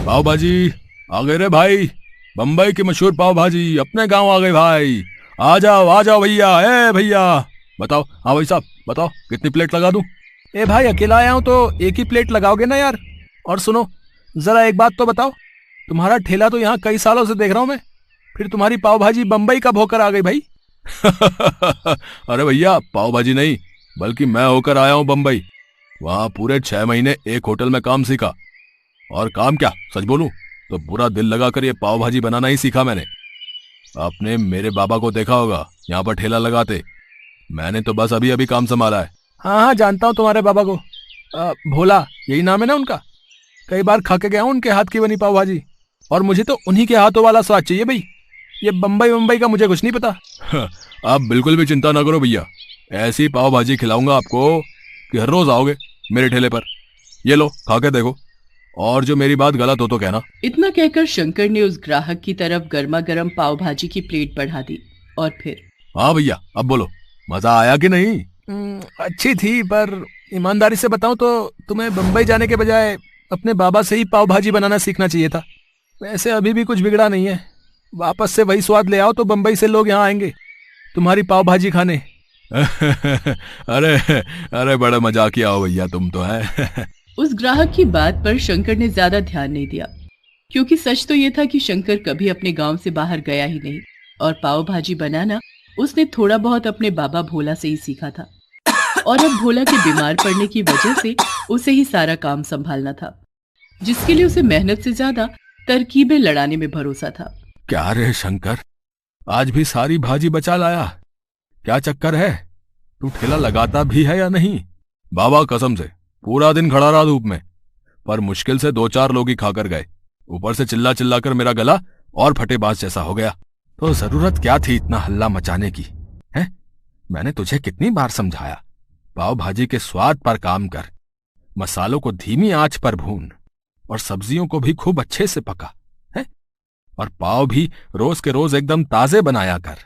पाव भाजी आ गए रे भाई। बम्बई की मशहूर पाव भाजी अपने गांव आ गए भाई। आ जाओ भैया। ए भैया बताओ। हाँ भाई साहब बताओ कितनी प्लेट लगा दूं। ए भाई अकेला आया हूं तो एक ही प्लेट लगाओगे ना यार। और सुनो, जरा एक बात तो बताओ, तुम्हारा ठेला तो यहाँ कई सालों से देख रहा हूं मैं, फिर तुम्हारी पाव भाजी बम्बई कब होकर आ गई भाई? अरे भैया पाव भाजी नहीं, बल्कि मैं होकर आया हूँ बम्बई। वहां पूरे 6 महीने एक होटल में काम सीखा। और काम क्या, सच बोलूं तो पूरा दिल लगाकर ये पाव भाजी बनाना ही सीखा मैंने। आपने मेरे बाबा को देखा होगा यहाँ पर ठेला लगाते। मैंने तो बस अभी अभी काम संभाला है। हाँ हाँ जानता हूँ तुम्हारे बाबा को। भोला यही नाम है ना उनका? कई बार खा के गया हूँ उनके हाथ की बनी पाव भाजी, और मुझे तो उन्हीं के हाथों वाला स्वाद चाहिए भाई। ये बम्बई का मुझे कुछ नहीं पता। आप बिल्कुल भी चिंता ना करो भैया, ऐसी पाव भाजी खिलाऊंगा आपको कि हर रोज आओगे मेरे ठेले पर। ये लो खा के देखो, और जो मेरी बात गलत हो तो कहना। इतना कहकर शंकर ने उस ग्राहक की तरफ गर्मा गर्म पाव भाजी की प्लेट बढ़ा दी और फिर, हाँ भैया अब बोलो, मजा आया कि नहीं? अच्छी थी, पर ईमानदारी से बताऊं तो तुम्हें बम्बई जाने के बजाय अपने बाबा से ही पाव भाजी बनाना सीखना चाहिए था। वैसे अभी भी कुछ बिगड़ा नहीं है, वापस से वही स्वाद ले आओ तो बम्बई से लोग यहाँ आएंगे तुम्हारी पाव भाजी खाने। अरे अरे बड़ा मजाकिया हो भैया तुम तो है। उस ग्राहक की बात पर शंकर ने ज्यादा ध्यान नहीं दिया, क्योंकि सच तो ये था कि शंकर कभी अपने गांव से बाहर गया ही नहीं, और पाव भाजी बनाना उसने थोड़ा बहुत अपने बाबा भोला से ही सीखा था। और अब भोला के बीमार पड़ने की वजह से उसे ही सारा काम संभालना था, जिसके लिए उसे मेहनत से ज्यादा तरकीबें लड़ाने में भरोसा था। क्या रे शंकर, आज भी सारी भाजी बचा लाया? क्या चक्कर है, तू ठेला लगाता भी है या नहीं? बाबा कसम से पूरा दिन खड़ा रहा धूप में, पर मुश्किल से 2-4 लोग ही खाकर गए। ऊपर से चिल्ला चिल्ला कर मेरा गला और फटेबाज जैसा हो गया। तो जरूरत क्या थी इतना हल्ला मचाने की? है, मैंने तुझे कितनी बार समझाया, पाव भाजी के स्वाद पर काम कर, मसालों को धीमी आंच पर भून, और सब्जियों को भी खूब अच्छे से पका है, और पाव भी रोज के रोज एकदम ताजे बनाया कर,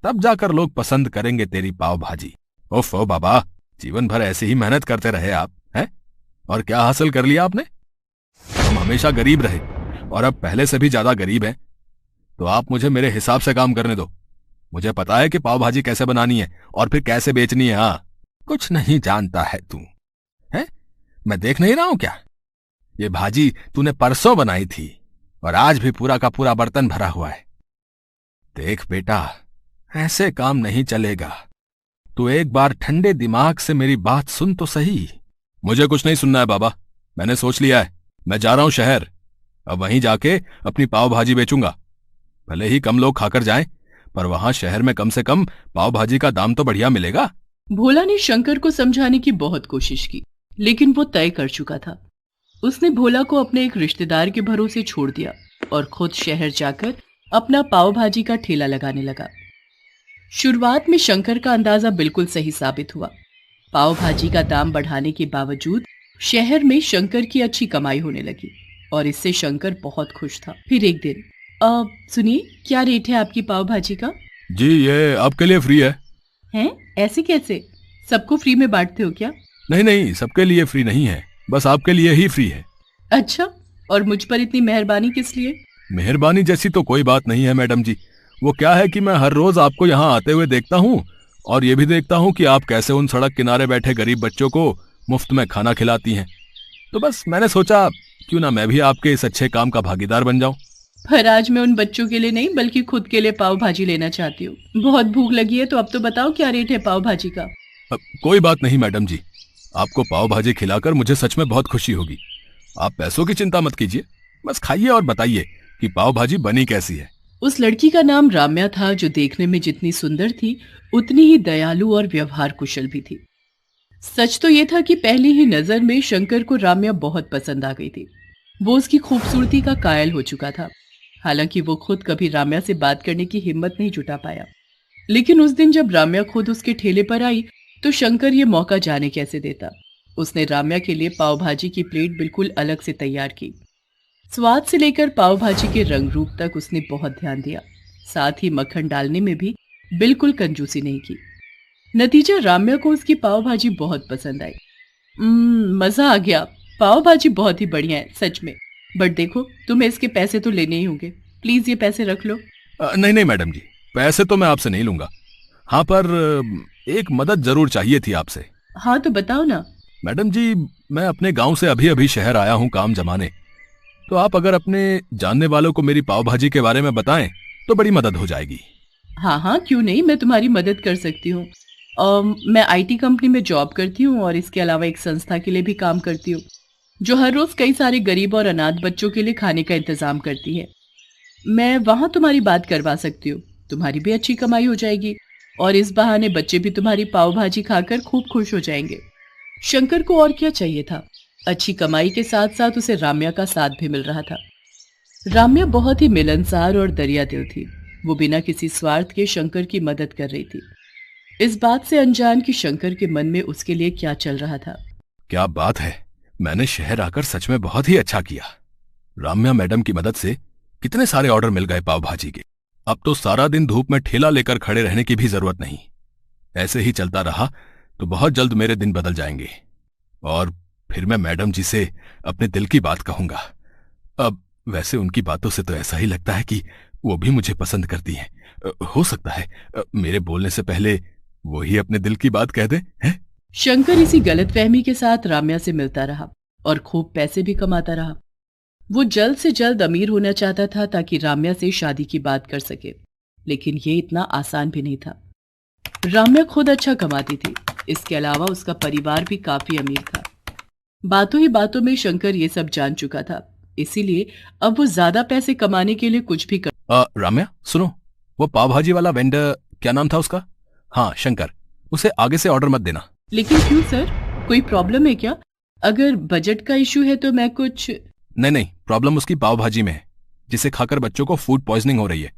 तब जाकर लोग पसंद करेंगे तेरी पाव भाजी। ओफो बाबा, जीवन भर ऐसे ही मेहनत करते रहे आप हैं, और क्या हासिल कर लिया आपने? हम हमेशा गरीब रहे और अब पहले से भी ज्यादा गरीब हैं। तो आप मुझे मेरे हिसाब से काम करने दो। मुझे पता है कि पाव भाजी कैसे बनानी है और फिर कैसे बेचनी है। हाँ, कुछ नहीं जानता है तू, है? मैं देख नहीं रहा हूं क्या? ये भाजी तूने परसों बनाई थी और आज भी पूरा का पूरा बर्तन भरा हुआ है। देख बेटा, ऐसे काम नहीं चलेगा। तू एक बार ठंडे दिमाग से मेरी बात सुन तो सही। मुझे कुछ नहीं सुनना है बाबा, मैंने सोच लिया है। मैं जा रहा हूं शहर, अब वहीं जाके अपनी पाव भाजी बेचूंगा। भले ही कम लोग खाकर जाएं, पर वहां शहर में कम से कम पाव भाजी का दाम तो बढ़िया मिलेगा। भोला ने शंकर को समझाने की बहुत कोशिश की, लेकिन वो तय कर चुका था। उसने भोला को अपने एक रिश्तेदार के भरोसे छोड़ दिया और खुद शहर जाकर अपना पाव भाजी का ठेला लगाने लगा। शुरुआत में शंकर का अंदाजा बिल्कुल सही साबित हुआ। पाव भाजी का दाम बढ़ाने के बावजूद शहर में शंकर की अच्छी कमाई होने लगी, और इससे शंकर बहुत खुश था। फिर एक दिन, सुनिए, क्या रेट है आपकी पाव भाजी का? जी ये आपके लिए फ्री है। हैं? ऐसे कैसे? सबको फ्री में बांटते हो क्या? नहीं, सबके लिए फ्री नहीं है, बस आपके लिए ही फ्री है। अच्छा, और मुझ पर इतनी मेहरबानी किस लिए? मेहरबानी जैसी तो कोई बात नहीं है मैडम जी। वो क्या है कि मैं हर रोज आपको यहाँ आते हुए देखता हूँ, और ये भी देखता हूँ कि आप कैसे उन सड़क किनारे बैठे गरीब बच्चों को मुफ्त में खाना खिलाती हैं। तो बस मैंने सोचा क्यों ना मैं भी आपके इस अच्छे काम का भागीदार बन जाऊं। पर आज मैं उन बच्चों के लिए नहीं, बल्कि खुद के लिए पाव भाजी लेना चाहती हूँ। बहुत भूख लगी है, तो अब तो बताओ क्या रेट है पाव भाजी का? कोई बात नहीं मैडम जी, आपको पाव भाजी खिलाकर मुझे सच में बहुत खुशी होगी। आप पैसों की चिंता मत कीजिए, बस खाइए और बताइए कि पाव भाजी बनी कैसी है। उस लड़की का नाम राम्या था, जो देखने में जितनी सुंदर थी उतनी ही दयालु और व्यवहार कुशल भी थी। सच तो ये था कि पहली ही नजर में शंकर को राम्या बहुत पसंद आ गई थी। वो उसकी खूबसूरती का कायल हो चुका था। हालांकि वो खुद कभी राम्या से बात करने की हिम्मत नहीं जुटा पाया, लेकिन उस दिन जब राम्या खुद उसके ठेले पर आई तो शंकर ये मौका जाने कैसे देता। उसने राम्या के लिए पाव भाजी की प्लेट बिल्कुल अलग से तैयार की। स्वाद से लेकर पाव भाजी के रंग रूप तक उसने बहुत ध्यान दिया, साथ ही मक्खन डालने में भी बिल्कुल कंजूसी नहीं की। नतीजा, राम्या को उसकी पाव भाजी बहुत पसंद आई। मजा आ गया, पाव भाजी बहुत ही बढ़िया है सच में। बट देखो, तुम्हें इसके पैसे तो लेने ही होंगे। प्लीज ये पैसे रख लो। नहीं नहीं मैडम जी, पैसे तो मैं आपसे नहीं लूंगा। हाँ, पर एक मदद जरूर चाहिए थी आपसे। हाँ तो बताओ ना। मैडम जी, मैं अपने गांव से अभी अभी शहर आया हूँ काम जमाने। तो आप अगर अपने जानने वालों को मेरी पाव भाजी के बारे में बताएं तो बड़ी मदद हो जाएगी। हाँ हाँ, क्यों नहीं, मैं तुम्हारी मदद कर सकती हूँ। मैं आईटी कंपनी में जॉब करती हूँ और इसके अलावा एक संस्था के लिए भी काम करती हूँ जो हर रोज कई सारे गरीब और अनाथ बच्चों के लिए खाने का इंतजाम करती है। मैं वहां तुम्हारी बात करवा सकती हूँ। तुम्हारी भी अच्छी कमाई हो जाएगी और इस बहाने बच्चे भी तुम्हारी पाव भाजी खाकर खूब खुश हो जाएंगे। शंकर को और क्या चाहिए था। अच्छी कमाई के साथ साथ उसे राम्या का साथ भी मिल रहा था। राम्या बहुत ही मिलनसार और दरिया दिल थी। वो बिना किसी स्वार्थ के शंकर की मदद कर रही थी, इस बात से अनजान कि शंकर के मन में उसके लिए क्या चल रहा था। क्या बात है, मैंने शहर आकर सच में बहुत ही अच्छा किया। राम्या मैडम की मदद से कितने सारे ऑर्डर मिल गए पाव भाजी के। अब तो सारा दिन धूप में ठेला लेकर खड़े रहने की भी जरूरत नहीं। ऐसे ही चलता रहा तो बहुत जल्द मेरे दिन बदल जाएंगे और फिर मैं मैडम जी से अपने दिल की बात कहूंगा। अब वैसे उनकी बातों से तो ऐसा ही लगता है कि वो भी मुझे पसंद करती हैं। हो सकता है मेरे बोलने से पहले वो ही अपने दिल की बात कह दे। हैं? शंकर इसी गलतफहमी के साथ राम्या से मिलता रहा और खूब पैसे भी कमाता रहा। वो जल्द से जल्द अमीर होना चाहता था ताकि राम्या से शादी की बात कर सके, लेकिन ये इतना आसान भी नहीं था। राम्या खुद अच्छा कमाती थी, इसके अलावा उसका परिवार भी काफी अमीर था। बातों ही बातों में शंकर ये सब जान चुका था, इसीलिए अब वो ज्यादा पैसे कमाने के लिए कुछ भी कर। राम्या सुनो, वो पाव भाजी वाला वेंडर, क्या नाम था उसका? हाँ शंकर, उसे आगे से ऑर्डर मत देना। लेकिन क्यों सर, कोई प्रॉब्लम है क्या? अगर बजट का इशू है तो मैं कुछ। नहीं, प्रॉब्लम उसकी पाव भाजी में है, जिसे खाकर बच्चों को फूड पॉइजनिंग हो रही है।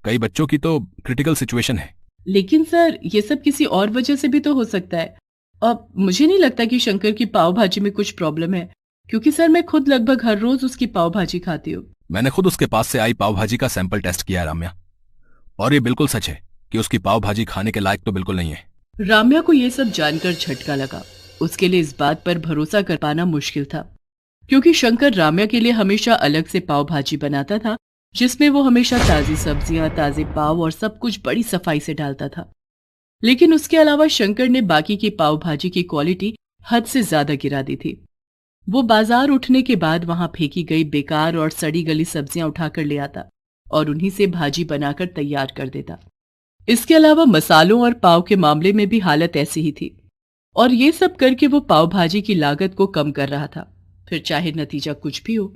कई बच्चों की तो क्रिटिकल सिचुएशन है। लेकिन सर, ये सब किसी और वजह से भी तो हो सकता है। अब मुझे नहीं लगता कि शंकर की पाव भाजी में कुछ प्रॉब्लम है, क्योंकि सर मैं खुद लगभग हर रोज उसकी पाव भाजी खाती हूँ। मैंने खुद उसके पास से आई पाव भाजी का सैंपल टेस्ट किया है राम्या, और ये बिल्कुल सच है कि उसकी पाव भाजी खाने के लायक तो बिल्कुल नहीं है। राम्या को यह सब जानकर झटका लगा। उसके लिए इस बात पर भरोसा कर पाना मुश्किल था, क्योंकि शंकर राम्या के लिए हमेशा अलग से पाव भाजी बनाता था, जिसमें वो हमेशा ताजी सब्जियां, ताजे पाव और सब कुछ बड़ी सफाई से डालता था। लेकिन उसके अलावा शंकर ने बाकी की पाव भाजी की क्वालिटी हद से ज्यादा गिरा दी थी। वो बाजार उठने के बाद वहां फेंकी गई बेकार और सड़ी गली सब्जियां उठाकर ले आता और उन्हीं से भाजी बनाकर तैयार कर देता। इसके अलावा मसालों और पाव के मामले में भी हालत ऐसी ही थी, और ये सब करके वो पाव भाजी की लागत को कम कर रहा था, फिर चाहे नतीजा कुछ भी हो।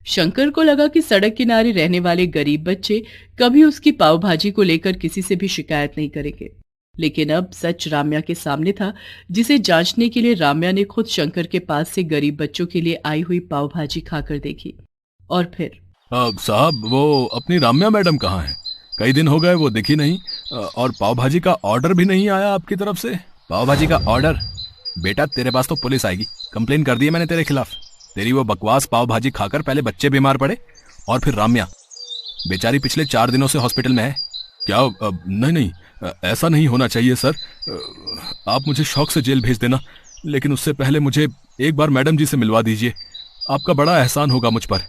शंकर को लगा कि सड़क किनारे रहने वाले गरीब बच्चे कभी उसकी पाव भाजी को लेकर किसी से भी शिकायत नहीं करेंगे। लेकिन अब सच राम्या के सामने था, जिसे जांचने के लिए राम्या ने खुद शंकर के पास से गरीब बच्चों के लिए आई हुई पाव भाजी खाकर देखी। और फिर साहब, वो अपनी राम्या मैडम कहाँ है? कई दिन हो गए वो दिखी नहीं, और पाव भाजी का ऑर्डर भी नहीं आया आपकी तरफ से। पाव भाजी का ऑर्डर? बेटा तेरे पास तो पुलिस आएगी, कंप्लेन कर दी है मैंने तेरे खिलाफ। तेरी वो बकवास पाव भाजी खाकर पहले बच्चे बीमार पड़े और फिर राम्या बेचारी पिछले 4 दिनों से हॉस्पिटल में है। क्या? नहीं, ऐसा नहीं होना चाहिए सर। आप मुझे शौक से जेल भेज देना, लेकिन उससे पहले मुझे एक बार मैडम जी से मिलवा दीजिए। आपका बड़ा एहसान होगा मुझ पर।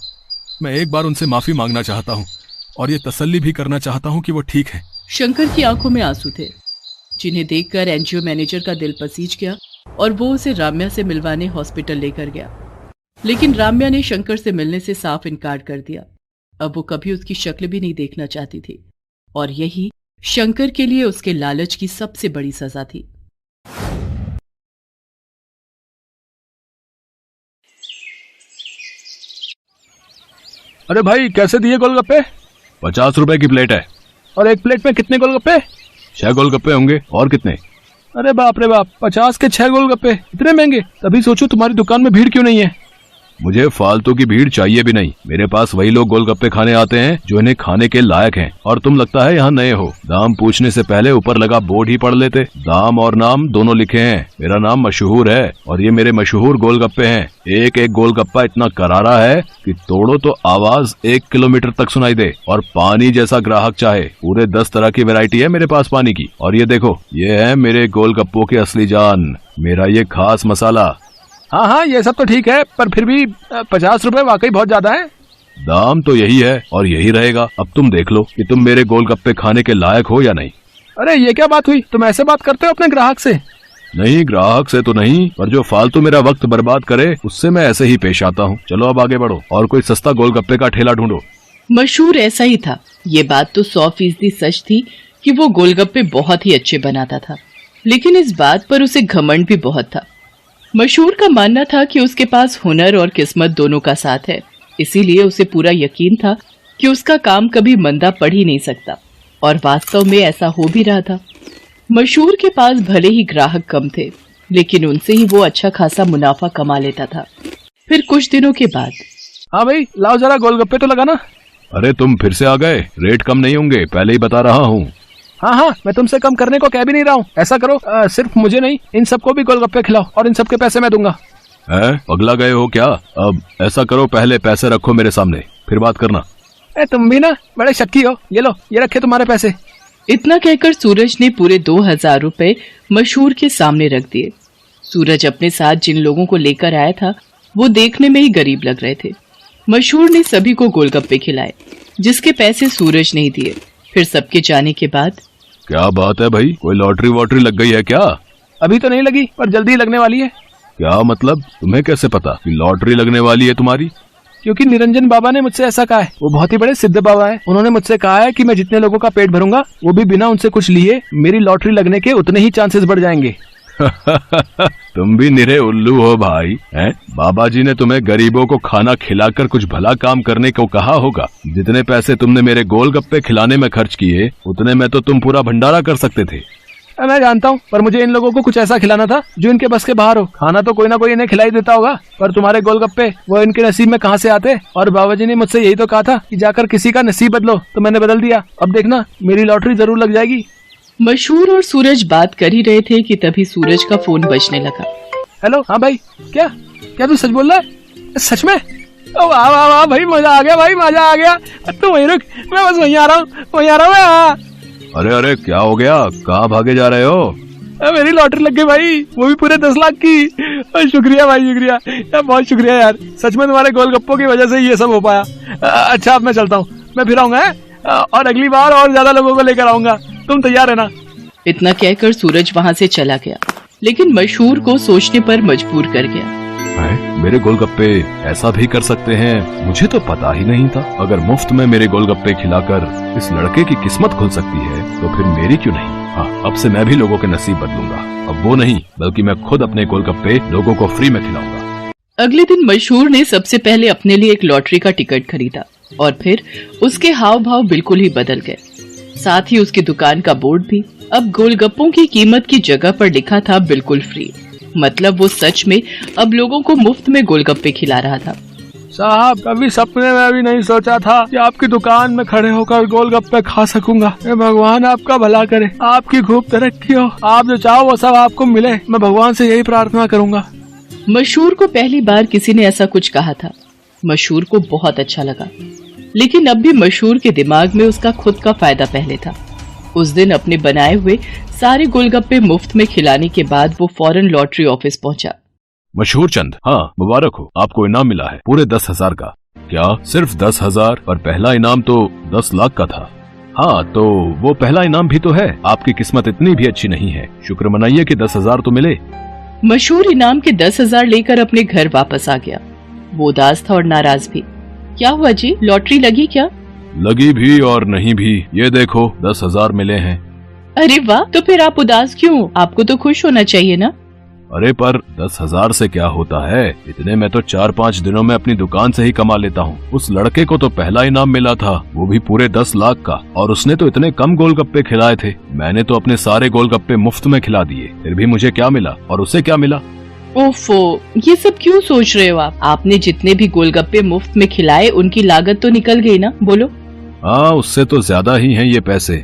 मैं एक बार उनसे माफी मांगना चाहता हूँ और ये तसल्ली भी करना चाहता हूँ कि वो ठीक है। शंकर की आंखों में आंसू थे, जिन्हें देखकर एनजीओ मैनेजर का दिल पसीज गया और वो उसे राम्या से मिलवाने हॉस्पिटल लेकर गया। लेकिन राम्या ने शंकर से मिलने से साफ इनकार कर दिया। अब वो कभी उसकी शक्ल भी नहीं देखना चाहती थी, और यही शंकर के लिए उसके लालच की सबसे बड़ी सजा थी। अरे भाई, कैसे दिए गोलगप्पे? 50 रुपए की प्लेट है। और एक प्लेट में कितने गोलगप्पे? 6 गोलगप्पे होंगे। और कितने? अरे बाप रे बाप, 50 के 6 गोलगप्पे, इतने महंगे। तभी सोचो तुम्हारी दुकान में भीड़ क्यों नहीं है। मुझे फालतू की भीड़ चाहिए भी नहीं। मेरे पास वही लोग गोलगप्पे खाने आते हैं जो इन्हें खाने के लायक हैं, और तुम लगता है यहाँ नए हो। दाम पूछने से पहले ऊपर लगा बोर्ड ही पढ़ लेते। दाम और नाम दोनों लिखे हैं। मेरा नाम मशहूर है और ये मेरे मशहूर गोलगप्पे हैं। एक एक गोलगप्पा इतना करारा है कि तोड़ो तो आवाज 1 किलोमीटर तक सुनाई दे, और पानी जैसा ग्राहक चाहे। पूरे 10 तरह की वैरायटी है मेरे पास पानी की। और ये देखो, ये है मेरे गोलगप्पों की असली जान, मेरा ये खास मसाला। हाँ हाँ, ये सब तो ठीक है, पर फिर भी 50 रुपए वाकई बहुत ज्यादा है। दाम तो यही है और यही रहेगा। अब तुम देख लो कि तुम मेरे गोलगप्पे खाने के लायक हो या नहीं। अरे ये क्या बात हुई, तुम ऐसे बात करते हो अपने ग्राहक से? नहीं, ग्राहक से तो नहीं, पर जो फालतू मेरा वक्त बर्बाद करे उससे मैं ऐसे ही पेश आता हूँ। चलो अब आगे बढ़ो और कोई सस्ता गोलगप्पे का ठेला ढूंढो। मशहूर ऐसा ही था। ये बात तो 100% सच थी कि वो गोलगप्पे बहुत ही अच्छे बनाता था, लेकिन इस बात पर उसे घमंड भी बहुत था। मशहूर का मानना था कि उसके पास हुनर और किस्मत दोनों का साथ है, इसीलिए उसे पूरा यकीन था कि उसका काम कभी मंदा पड़ ही नहीं सकता, और वास्तव में ऐसा हो भी रहा था। मशहूर के पास भले ही ग्राहक कम थे, लेकिन उनसे ही वो अच्छा खासा मुनाफा कमा लेता था। फिर कुछ दिनों के बाद, हाँ भाई लाओ जरा गोलगप्पे तो लगाना। अरे तुम फिर से आ गए, रेट कम नहीं होंगे, पहले ही बता रहा हूँ। हाँ हाँ, मैं तुमसे कम करने को कह भी नहीं रहा हूँ। ऐसा करो, सिर्फ मुझे नहीं, इन सबको भी गोलगप्पे खिलाओ और इन सबके पैसे मैं दूंगा। पगला गए हो क्या? अब ऐसा करो, पहले पैसे रखो मेरे सामने, फिर बात करना। तुम भी ना बड़े शक्की हो। ये लो, ये रखे तुम्हारे पैसे। इतना कहकर सूरज ने पूरे 2000 रुपए मशहूर के सामने रख दिए। सूरज अपने साथ जिन लोगों को लेकर आया था वो देखने में ही गरीब लग रहे थे। मशहूर ने सभी को गोलगप्पे खिलाए, जिसके पैसे सूरज नहीं दिए। फिर सबके जाने के बाद, क्या बात है भाई, कोई लॉटरी वॉटरी लग गई है क्या? अभी तो नहीं लगी, पर जल्दी लगने वाली है। क्या मतलब? तुम्हें कैसे पता कि लॉटरी लगने वाली है तुम्हारी? क्योंकि निरंजन बाबा ने मुझसे ऐसा कहा है। वो बहुत ही बड़े सिद्ध बाबा है। उन्होंने मुझसे कहा है कि मैं जितने लोगों का पेट भरूंगा, वो भी बिना उनसे कुछ लिए, मेरी लॉटरी लगने के उतने ही चांसेस बढ़ जाएंगे। तुम भी निरे उल्लू हो भाई, हैं? बाबा जी ने तुम्हें गरीबों को खाना खिलाकर कुछ भला काम करने को कहा होगा। जितने पैसे तुमने मेरे गोलगप्पे खिलाने में खर्च किए, उतने में तो तुम पूरा भंडारा कर सकते थे। मैं जानता हूँ, पर मुझे इन लोगों को कुछ ऐसा खिलाना था जो इनके बस के बाहर हो। खाना तो कोई ना कोई इन्हें खिलाई देता होगा, पर तुम्हारे गोलगप्पे वो इनके नसीब में कहाँ से आते? और बाबा जी ने मुझसे यही तो कहा था कि जाकर किसी का नसीब बदलो, तो मैंने बदल दिया। अब देखना, मेरी लॉटरी जरूर लग जाएगी। मशहूर और सूरज बात कर ही रहे थे कि तभी सूरज का फोन बजने लगा। हेलो, हाँ भाई, क्या क्या तू सच बोल रहा है? सच में? वाह वाह वाह भाई, मजा आ गया भाई, मजा आ गया। तू वहीं रुक, मैं बस वहीं आ रहा हूँ, वहीं आ रहा हूँ। अरे अरे, क्या हो गया? कहाँ भागे जा रहे हो? मेरी लॉटरी लग गई भाई, वो भी पूरे 10 लाख की। शुक्रिया भाई, शुक्रिया यार, बहुत शुक्रिया यार। सच में तुम्हारे गोलगप्पों की वजह से ये सब हो पाया। अच्छा, अब मैं चलता हूँ, मैं फिर आऊंगा और अगली बार और ज्यादा लोगों को लेकर आऊंगा। तुम तैयार है ना? इतना कहकर सूरज वहाँ से चला गया, लेकिन मशहूर को सोचने पर मजबूर कर गया। मेरे गोलगप्पे ऐसा भी कर सकते हैं, मुझे तो पता ही नहीं था। अगर मुफ्त में मेरे गोलगप्पे खिलाकर इस लड़के की किस्मत खुल सकती है, तो फिर मेरी क्यों नहीं? हाँ, अब से मैं भी लोगों के नसीब बदलूंगा। अब वो नहीं, बल्कि मैं खुद अपने गोलगप्पे लोगों को फ्री में खिलाऊंगा। अगले दिन मशहूर ने सबसे पहले अपने लिए एक लॉटरी का टिकट खरीदा, और फिर उसके हाव भाव बिल्कुल ही बदल गए। साथ ही उसकी दुकान का बोर्ड भी अब गोलगप्पों की कीमत की जगह पर लिखा था बिल्कुल फ्री। मतलब वो सच में अब लोगों को मुफ्त में गोलगप्पे खिला रहा था। साहब, कभी सपने में भी नहीं सोचा था कि आपकी दुकान में खड़े होकर गोलगप्पे खा सकूंगा। भगवान आपका भला करे, आपकी खूब तरक्की हो, आप जो चाहो वो सब आपको मिले, मैं भगवान से यही प्रार्थना करूंगा। मशहूर को पहली बार किसी ने ऐसा कुछ कहा था। मशहूर को बहुत अच्छा लगा, लेकिन अब भी मशहूर के दिमाग में उसका खुद का फायदा पहले था। उस दिन अपने बनाए हुए सारे गोलगप्पे मुफ्त में खिलाने के बाद वो फौरन लॉटरी ऑफिस पहुंचा। मशहूर चंद, हाँ मुबारक हो, आपको इनाम मिला है पूरे 10,000 का। क्या सिर्फ 10,000? पर पहला इनाम तो 10 लाख का था। हाँ, तो वो पहला इनाम भी तो है। आपकी किस्मत इतनी भी अच्छी नहीं है, शुक्र मनाइए कि 10,000 तो मिले। मशहूर इनाम के 10,000 लेकर अपने घर वापस आ गया। वो उदास था और नाराज भी। क्या हुआ जी, लॉटरी लगी क्या? लगी भी और नहीं भी, ये देखो 10,000 मिले हैं। अरे वाह, तो फिर आप उदास क्यों? आपको तो खुश होना चाहिए ना। अरे पर 10,000 से क्या होता है? इतने में तो 4-5 दिनों में अपनी दुकान से ही कमा लेता हूँ। उस लड़के को तो पहला इनाम मिला था, वो भी पूरे 10 लाख का, और उसने तो इतने कम गोलगप्पे खिलाए थे। मैंने तो अपने सारे गोलगप्पे मुफ्त में खिला दिए, फिर भी मुझे क्या मिला और उसे क्या मिला? ओफो, ये सब क्यों सोच रहे हो आप? आपने जितने भी गोलगप्पे मुफ्त में खिलाए उनकी लागत तो निकल गई ना, बोलो। हाँ, उससे तो ज्यादा ही हैं ये पैसे।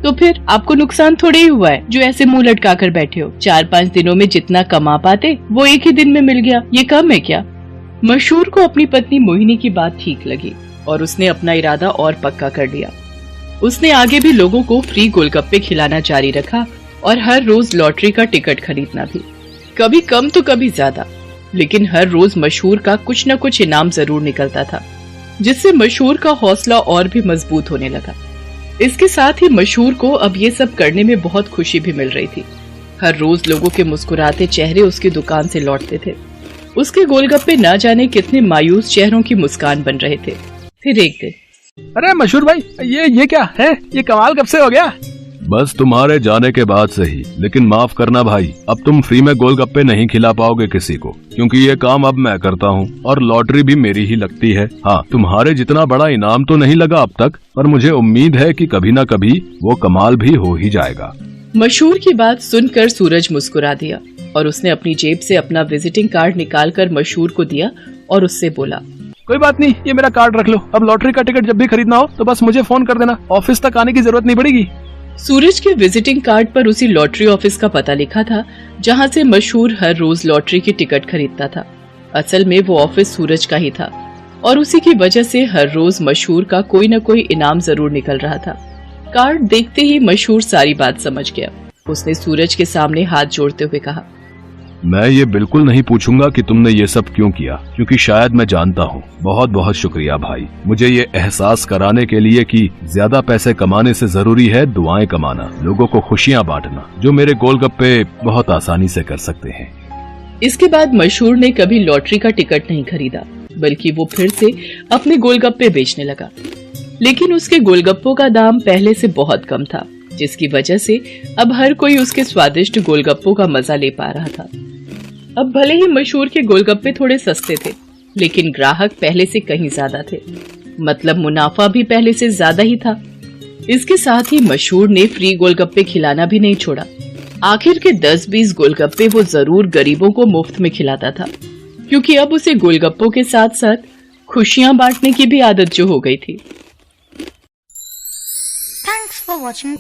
तो फिर आपको नुकसान थोड़े ही हुआ है जो ऐसे मुंह लटका कर बैठे हो। 4-5 दिनों में जितना कमा पाते वो एक ही दिन में मिल गया, ये कम है क्या? मशहूर को अपनी पत्नी मोहिनी की बात ठीक लगी और उसने अपना इरादा और पक्का कर लिया। उसने आगे भी लोगों को फ्री गोलगप्पे खिलाना जारी रखा और हर रोज लॉटरी का टिकट खरीदना भी, कभी कम तो कभी ज्यादा। लेकिन हर रोज मशहूर का कुछ न कुछ इनाम जरूर निकलता था, जिससे मशहूर का हौसला और भी मजबूत होने लगा। इसके साथ ही मशहूर को अब ये सब करने में बहुत खुशी भी मिल रही थी। हर रोज लोगों के मुस्कुराते चेहरे उसकी दुकान से लौटते थे। उसके गोलगप्पे न जाने कितने मायूस चेहरों की मुस्कान बन रहे थे। फिर एक दिन, अरे मशहूर भाई, ये क्या है? ये कमाल कब से हो गया? बस तुम्हारे जाने के बाद से ही। लेकिन माफ करना भाई, अब तुम फ्री में गोलगप्पे नहीं खिला पाओगे किसी को, क्योंकि ये काम अब मैं करता हूँ और लॉटरी भी मेरी ही लगती है। हाँ, तुम्हारे जितना बड़ा इनाम तो नहीं लगा अब तक, पर मुझे उम्मीद है कि कभी न कभी वो कमाल भी हो ही जाएगा। मशहूर की बात सुनकर सूरज मुस्कुरा दिया और उसने अपनी जेब से अपना विजिटिंग कार्ड निकालकर मशहूर को दिया और उससे बोला, कोई बात नहीं, ये मेरा कार्ड रख लो। अब लॉटरी का टिकट जब भी खरीदना हो तो बस मुझे फोन कर देना, ऑफिस तक आने की जरूरत नहीं पड़ेगी। सूरज के विजिटिंग कार्ड पर उसी लॉटरी ऑफिस का पता लिखा था जहां से मशहूर हर रोज लॉटरी की टिकट खरीदता था। असल में वो ऑफिस सूरज का ही था और उसी की वजह से हर रोज मशहूर का कोई न कोई इनाम जरूर निकल रहा था। कार्ड देखते ही मशहूर सारी बात समझ गया। उसने सूरज के सामने हाथ जोड़ते हुए कहा, मैं ये बिल्कुल नहीं पूछूंगा कि तुमने ये सब क्यों किया, क्योंकि शायद मैं जानता हूँ। बहुत बहुत शुक्रिया भाई, मुझे ये एहसास कराने के लिए कि ज्यादा पैसे कमाने से जरूरी है दुआएं कमाना, लोगों को खुशियाँ बांटना, जो मेरे गोलगप्पे बहुत आसानी से कर सकते हैं। इसके बाद मशहूर ने कभी लॉटरी का टिकट नहीं खरीदा, बल्कि वो फिर से अपने गोलगप्पे बेचने लगा। लेकिन उसके गोलगप्पों का दाम पहले से बहुत कम था, जिसकी वजह से अब हर कोई उसके स्वादिष्ट गोलगप्पों का मजा ले पा रहा था। अब भले ही मशहूर के गोलगप्पे थोड़े सस्ते थे, लेकिन ग्राहक पहले से कहीं ज्यादा थे, मतलब मुनाफा भी पहले से ज्यादा ही था। इसके साथ ही मशहूर ने फ्री गोलगप्पे खिलाना भी नहीं छोड़ा। आखिर के 10-20 गोलगप्पे वो जरूर गरीबों को मुफ्त में खिलाता था, क्योंकि अब उसे गोलगप्पों के साथ साथ खुशियां बांटने की भी आदत जो हो गई थी। Thanks for watching.